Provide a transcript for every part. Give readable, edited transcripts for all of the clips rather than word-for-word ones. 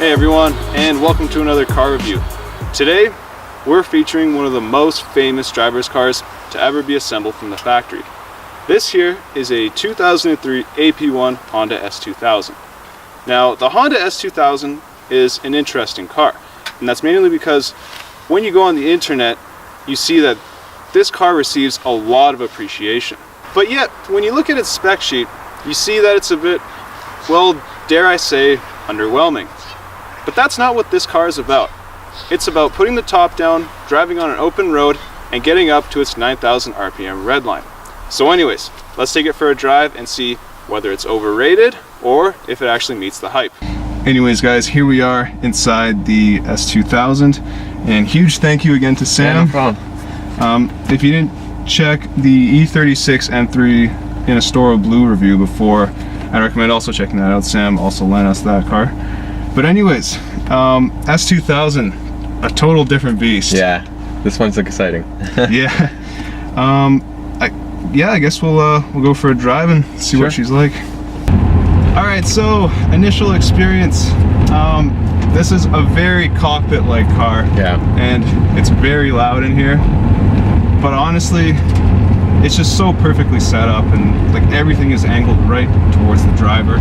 Hey everyone, and welcome to another car review. Today, we're featuring one of the most famous driver's cars to ever be assembled from the factory. This here is a 2003 AP1 Honda S2000. Now, the Honda S2000 is an interesting car, and that's mainly because when you go on the internet, you see that this car receives a lot of appreciation. But yet, when you look at its spec sheet, you see that it's a bit, well, dare I say, underwhelming. But that's not what this car is about. It's about putting the top down, driving on an open road, and getting up to its 9,000 RPM redline. So anyways, let's take it for a drive and see whether it's overrated or if it actually meets the hype. Anyways guys, here we are inside the S2000, and huge thank you again to Sam. Yeah, no problem. If you didn't check the E36 M3 in a Store of Blue review before, I recommend also checking that out. Sam also lent us that car. But anyways, S2000, a total different beast. Yeah, this one's exciting. Yeah. I guess we'll go for a drive and see what she's like. All right, so initial experience. This is a very cockpit-like car. Yeah. And it's very loud in here. But honestly, it's just so perfectly set up, and like everything is angled right towards the driver.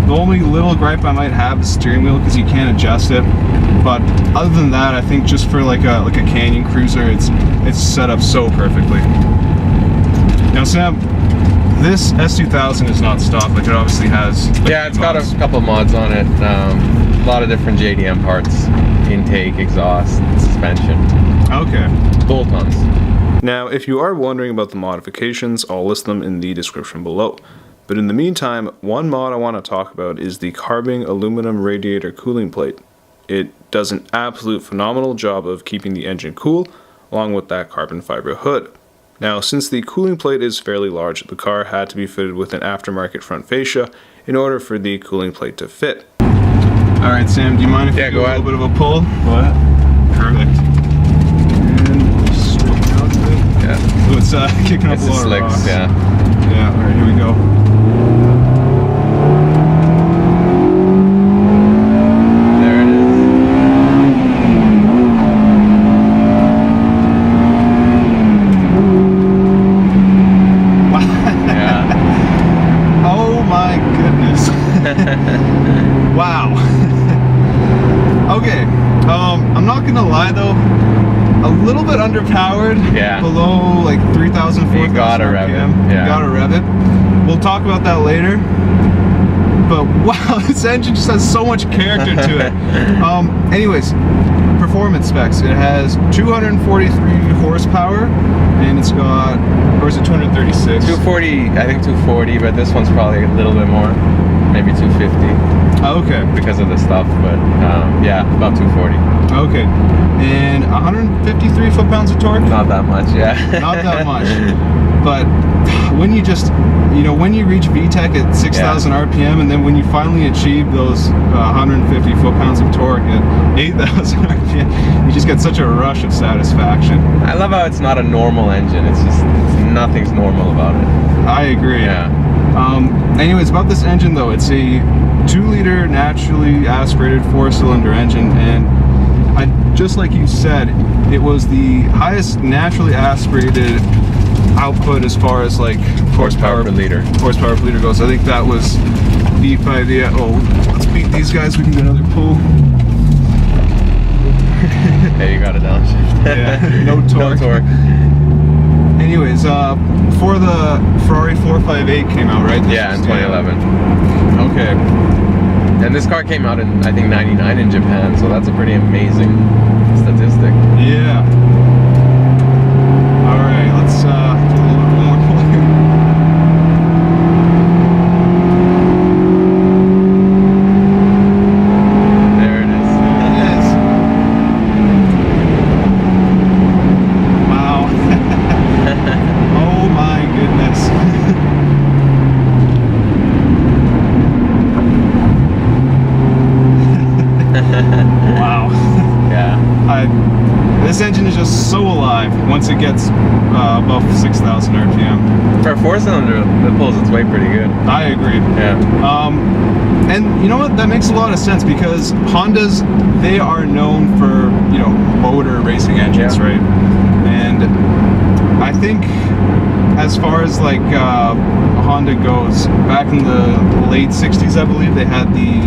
The only little gripe I might have is the steering wheel, because you can't adjust it. But other than that, I think just for like a canyon cruiser, it's set up so perfectly. Now Sam, this S2000 is not stock. Like, it obviously has. Yeah, it's got a couple mods on it. A lot of different JDM parts: intake, exhaust, suspension. Okay. Bolt-ons. Now, if you are wondering about the modifications, I'll list them in the description below. But in the meantime, one mod I want to talk about is the Carbing aluminum radiator cooling plate. It does an absolute phenomenal job of keeping the engine cool, along with that carbon fiber hood. Now, since the cooling plate is fairly large, the car had to be fitted with an aftermarket front fascia in order for the cooling plate to fit. Alright Sam, do you mind if you do a little bit of a pull? Go ahead. Perfect. Yeah. So it's kicking up a lot of rocks. Yeah. Yeah, alright, here we go. There it is. Yeah. Oh my goodness. Wow. Okay, I'm not gonna lie though, a little bit underpowered. Yeah. Below like 3,000, 4,000 You gotta RPM. rev it. Yeah. You gotta rev it. We'll talk about that later. But wow, this engine just has so much character to it. Anyways, performance specs. It has 243 horsepower, and it's got, or is it 236? 240, I think 240, but this one's probably a little bit more. Maybe 250. Oh, okay. Because of the stuff, but yeah, about 240. Okay. And 153 foot-pounds of torque? Not that much, yeah. Not that much. But when you just, when you reach VTEC at 6,000 RPM, and then when you finally achieve those 150 foot-pounds of torque at 8,000 RPM, you just get such a rush of satisfaction. I love how it's not a normal engine. It's just, nothing's normal about it. I agree. Yeah. Anyways, about this engine though, it's a 2-liter naturally aspirated 4-cylinder engine, and just like you said, it was the highest naturally aspirated output as far as like horsepower per liter goes. I think that was V5. Oh, let's beat these guys. We can get another pull. Hey, you got a downshift. Yeah, no torque. No torque. Anyways, before the Ferrari 458 came out, right? Yeah, in 2011. Okay. And this car came out in, I think, 99 in Japan, so that's a pretty amazing statistic. Yeah. Alright, let's do a little bit more pulling. There it is. There it is. Wow. Oh my goodness. Wow. Yeah. This engine is just so alive once it gets above 6,000 RPM. For a 4-cylinder, it pulls its weight pretty good. I agree. Yeah. And you know what? That makes a lot of sense because Hondas, they are known for, you know, motor racing engines, Yeah. right? And I think as far as like Honda goes, back in the late 60s, I believe, they had the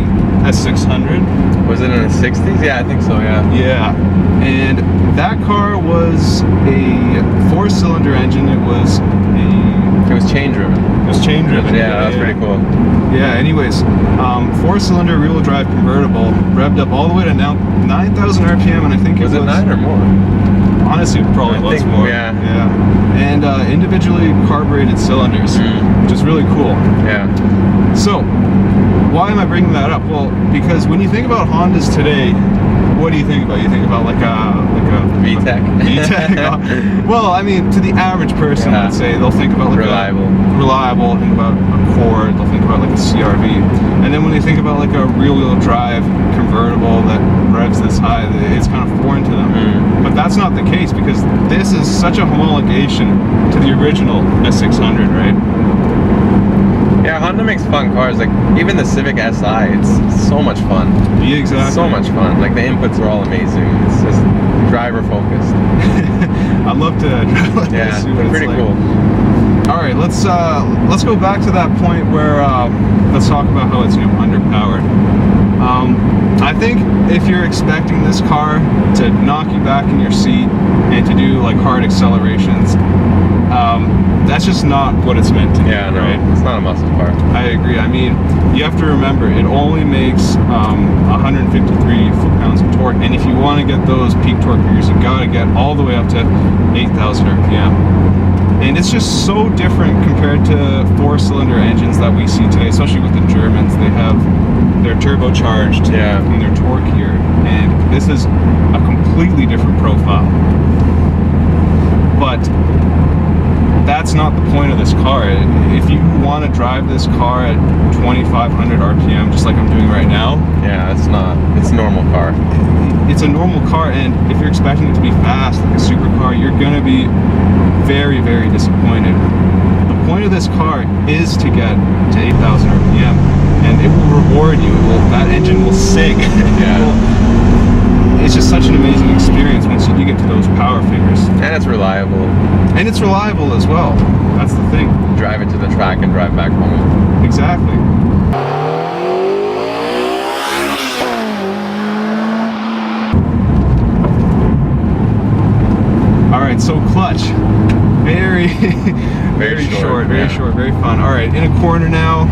S600. Was it in the 60s? Yeah, I think so, yeah. Yeah. And that car was a 4-cylinder engine. It was chain driven. It was chain driven. Yeah, that was pretty cool. Yeah, anyways, 4-cylinder rear-wheel drive convertible, revved up all the way to now 9,000 RPM, and I think Was it 9 or more? Honestly, probably lots more. Yeah. And individually carbureted cylinders, which is really cool. Yeah. So, why am I bringing that up? Well, because when you think about Hondas today, what do you think about? You think about like a VTEC. VTEC. Well, I mean, to the average person, Yeah. let's say, they'll think about like reliable, think about a Accord, they'll think about like a CRV. And then when they think about like a rear-wheel drive convertible that revs this high, it's kind of foreign to them. But that's not the case because this is such a homologation to the original S600, right? Yeah, Honda makes fun cars. Like even the Civic Si, it's so much fun. Yeah, exactly. So much fun. Like the inputs are all amazing. It's just driver focused. I'd love to drive like Yeah, this, see what it's pretty like. cool. All right, let's go back to that point where let's talk about how it's, you know, underpowered. I think if you're expecting this car to knock you back in your seat and to do like hard accelerations, that's just not what it's meant to do. Yeah, no, right? it's not a muscle car. I agree. I mean, you have to remember it only makes 153 foot-pounds of torque, and if you want to get those peak torque figures, you got to get all the way up to 8,000 RPM. And it's just so different compared to 4-cylinder engines that we see today, especially with the Germans. They're turbocharged and they're torqueier, and this is a completely different profile. But that's not the point of this car. If you want to drive this car at 2,500 RPM, just like I'm doing right now, it's not. It's a normal car. It's a normal car, and if you're expecting it to be fast, like a supercar, you're gonna be very, very disappointed. The point of this car is to get to 8,000 RPM, and it will reward you. That engine will sing. It's just such an amazing experience once you get to those power figures. And it's reliable. And it's reliable as well. That's the thing. Drive it to the track and drive back home. Exactly. All right, so clutch. Very short, very fun. All right, in a corner now,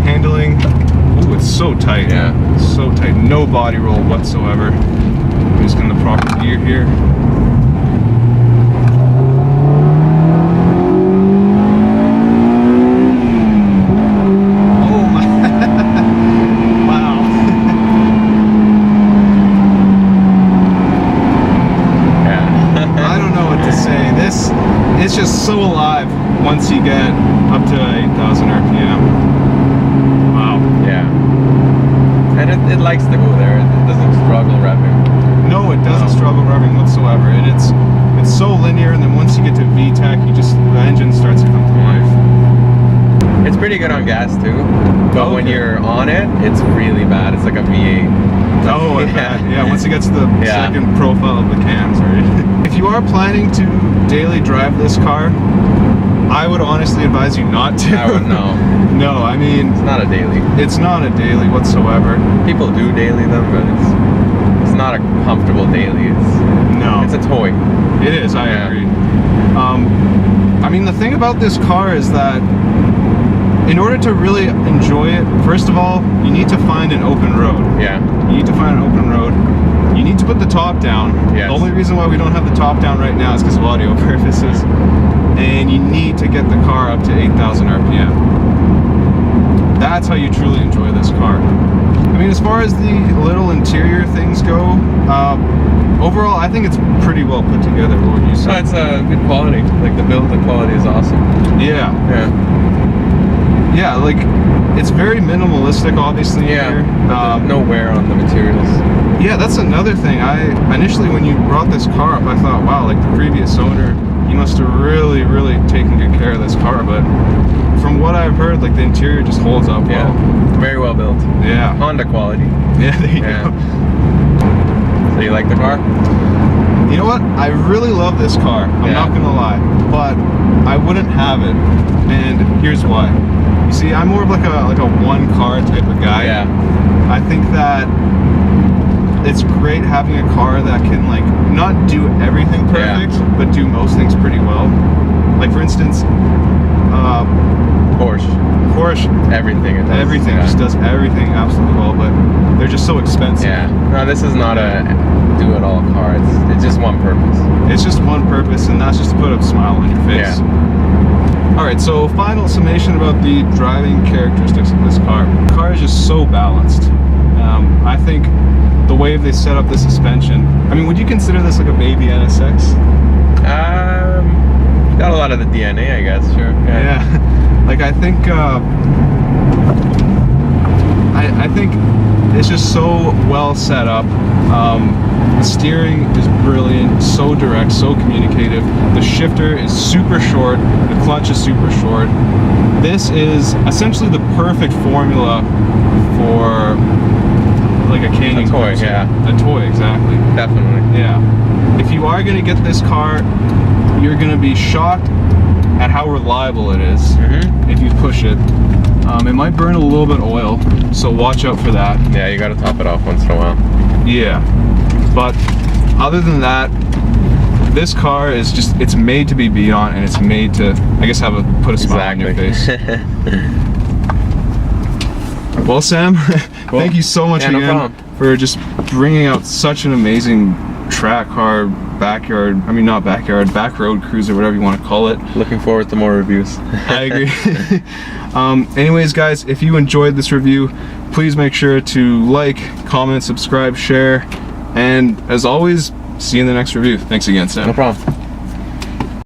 handling. Ooh, it's so tight. Yeah. So tight. No body roll whatsoever. I'm just in the proper gear here. Oh my. Wow. Yeah. I don't know what to say. It's just so alive once you get up to 8,000 RPM. Wow. Yeah. And it likes to go there. It doesn't struggle revving. No, it doesn't struggle revving whatsoever. It's so linear, and then once you get to VTEC, the engine starts to come to life. It's pretty good on gas too, but when you're on it, it's really bad. It's like a V8. Oh, yeah. Once it gets to the second profile of the cams, right? If you are planning to daily drive this car, I would honestly advise you not to. I would no. No, I mean, It's not a daily. it's not a daily whatsoever. People do daily them, but it's not a comfortable daily. It's a toy. It is, I agree. I mean, the thing about this car is that in order to really enjoy it, first of all, you need to find an open road. Yeah. You need to find an open road. You need to put the top down. Yes. The only reason why we don't have the top down right now is because of audio purposes. And you need to get the car up to 8,000 RPM. That's how you truly enjoy this car. I mean, as far as the little interior things go, overall, I think it's pretty well put together. What would you say? It's good quality. Like the quality is awesome. Yeah. Yeah, like it's very minimalistic, obviously. Yeah. Here. No wear on the materials. Yeah, that's another thing. Initially, when you brought this car up, I thought, wow, like the previous owner you must have really, really taken good care of this car. But from what I've heard, like the interior just holds up well. Yeah, very well built. Yeah. Honda quality. Yeah, there you go. So you like the car? You know what? I really love this car. I'm not gonna lie, but I wouldn't have it, and here's why. You see, I'm more of like a one car type of guy. Yeah. I think that it's great having a car that can like not do everything perfect, but do most things pretty well. Like for instance, Porsche, everything it does. Everything just does everything absolutely well, but they're just so expensive. Yeah. No, this is not a do-it-all car. It's just one purpose. It's just one purpose, and that's just to put a smile on your face. Yeah. All right. So final summation about the driving characteristics of this car. The car is just so balanced. I think the way they set up the suspension. I mean, would you consider this like a baby NSX? Got a lot of the DNA, I guess. Sure. Yeah. Like I think I think it's just so well set up. The steering is brilliant, so direct, so communicative. The shifter is super short, the clutch is super short. This is essentially the perfect formula for like a canyon toy. cruiser. Yeah. A toy, exactly. Definitely. Yeah. If you are gonna get this car, you're gonna be shocked at how reliable it is if you push it. It might burn a little bit of oil, so watch out for that. Yeah, you gotta top it off once in a while. Yeah, but other than that, this car is just, it's made to be beat on, and it's made to, I guess, put a smile on your face. Well, Sam, thank you so much again for just bringing out such an amazing track car, backyard, I mean not backyard, back road cruiser, whatever you want to call it. Looking forward to more reviews. I agree. Anyways, guys, if you enjoyed this review, please make sure to like, comment, subscribe, share, and as always, see you in the next review. Thanks again, Sam. No problem.